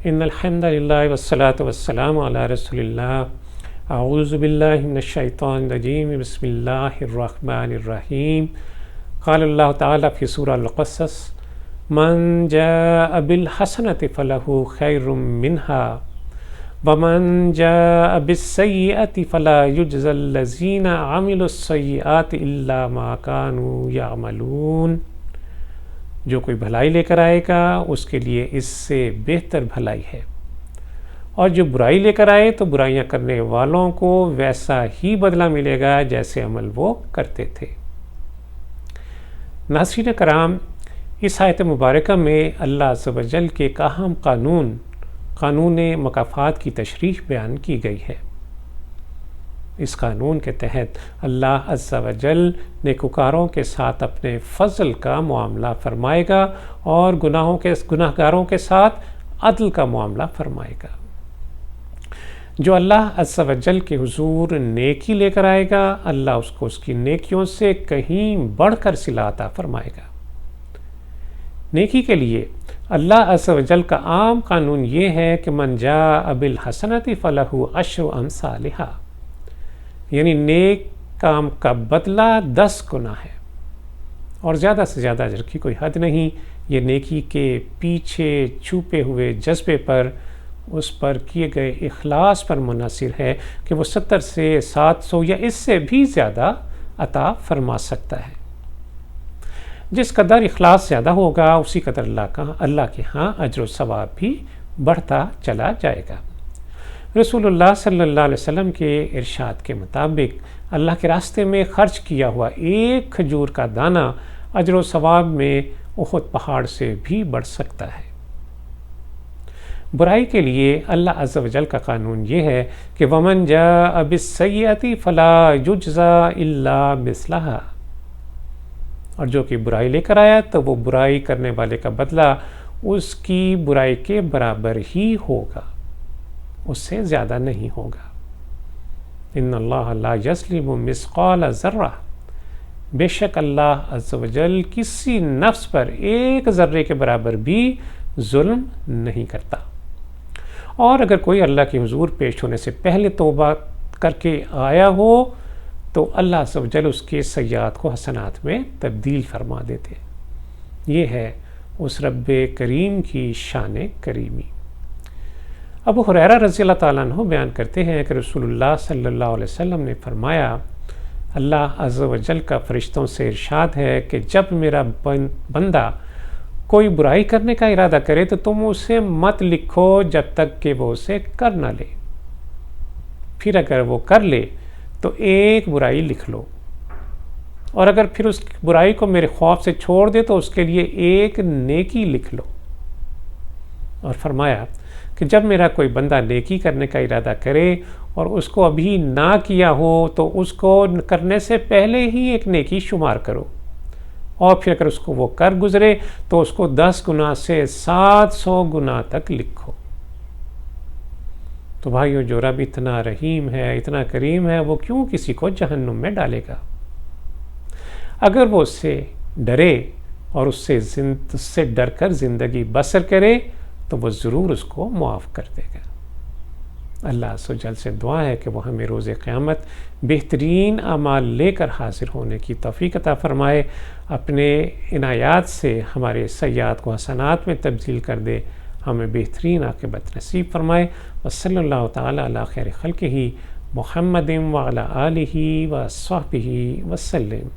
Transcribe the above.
ان الحمد للہ والصلاة والسلام علی رسول اللہ اعوذ باللہ من الشیطان الرجیم بسم اللہ الرحمن الرحیم قال اللہ تعالی فی سورہ القصص من جاء بالحسنۃ فلہ خیر منها ومن جاء بالسیئۃ فلا یجزی الذین عملوا السیئات الا ما كانوا یعملون۔ جو کوئی بھلائی لے کر آئے گا اس کے لیے اس سے بہتر بھلائی ہے، اور جو برائی لے کر آئے تو برائیاں کرنے والوں کو ویسا ہی بدلہ ملے گا جیسے عمل وہ کرتے تھے۔ ناظرین کرام، اس آیت مبارکہ میں اللہ عز و جل کے ایک اہم قانون مکافات کی تشریح بیان کی گئی ہے۔ اس قانون کے تحت اللہ عز و جل نیکوکاروں کے ساتھ اپنے فضل کا معاملہ فرمائے گا اور گناہگاروں کے ساتھ عدل کا معاملہ فرمائے گا۔ جو اللہ عز و جل کے حضور نیکی لے کر آئے گا، اللہ اس کو اس کی نیکیوں سے کہیں بڑھ کر صلہ عطا فرمائے گا۔ نیکی کے لیے اللہ عز و جل کا عام قانون یہ ہے کہ من جاء بالحسنۃ فلہ عشر امثالھا، یعنی نیک کام کا بدلہ 10 گنا ہے، اور زیادہ سے زیادہ اجر کی کوئی حد نہیں۔ یہ نیکی کے پیچھے چھپے ہوئے جذبے پر، اس پر کیے گئے اخلاص پر منحصر ہے کہ وہ 70 سے 700 یا اس سے بھی زیادہ عطا فرما سکتا ہے۔ جس قدر اخلاص زیادہ ہوگا اسی قدر اللہ کے ہاں اجر و ثواب بھی بڑھتا چلا جائے گا۔ رسول اللہ صلی اللہ علیہ وسلم کے ارشاد کے مطابق اللہ کے راستے میں خرچ کیا ہوا ایک کھجور کا دانہ اجر و ثواب میں احد پہاڑ سے بھی بڑھ سکتا ہے۔ برائی کے لیے اللہ عز و جل کا قانون یہ ہے کہ ومن جاء بالسیئۃ فلا یجزی الا مثلھا، اور جو کہ برائی لے کر آیا تو وہ برائی کرنے والے کا بدلہ اس کی برائی کے برابر ہی ہوگا، اس سے زیادہ نہیں ہوگا۔ ان اللہ لا یظلم مثقال ذرہ، بے شک اللہ عز و جل کسی نفس پر ایک ذرے کے برابر بھی ظلم نہیں کرتا۔ اور اگر کوئی اللہ کے حضور پیش ہونے سے پہلے توبہ کر کے آیا ہو تو اللہ عز و جل اس کے سیئات کو حسنات میں تبدیل فرما دیتے۔ یہ ہے اس رب کریم کی شان کریمی۔ ابو ہریرہ رضی اللہ تعالیٰ عنہ بیان کرتے ہیں کہ رسول اللہ صلی اللہ علیہ وسلم نے فرمایا، اللہ عز و جل کا فرشتوں سے ارشاد ہے کہ جب میرا بندہ کوئی برائی کرنے کا ارادہ کرے تو تم اسے مت لکھو جب تک کہ وہ اسے کر نہ لے، پھر اگر وہ کر لے تو ایک برائی لکھ لو، اور اگر پھر اس برائی کو میرے خوف سے چھوڑ دے تو اس کے لیے ایک نیکی لکھ لو۔ اور فرمایا کہ جب میرا کوئی بندہ نیکی کرنے کا ارادہ کرے اور اس کو ابھی نہ کیا ہو تو اس کو کرنے سے پہلے ہی ایک نیکی شمار کرو، اور پھر اگر اس کو وہ کر گزرے تو اس کو 10 گنا سے 700 گنا تک لکھو۔ تو بھائیو، جو رب اتنا رحیم ہے، اتنا کریم ہے، وہ کیوں کسی کو جہنم میں ڈالے گا؟ اگر وہ اس سے ڈرے اور اس سے ڈر کر زندگی بسر کرے تو وہ ضرور اس کو معاف کر دے گا۔ اللہ عز و جل سے دعا ہے کہ وہ ہمیں روز قیامت بہترین اعمال لے کر حاضر ہونے کی توفیق عطا فرمائے، اپنے عنایات سے ہمارے سیئات کو حسنات میں تبدیل کر دے، ہمیں بہترین عاقبت نصیب فرمائے۔ وصلی اللہ تعالی علی خیر خلقہ محمد وعلی آلہ وصحبہ وسلم۔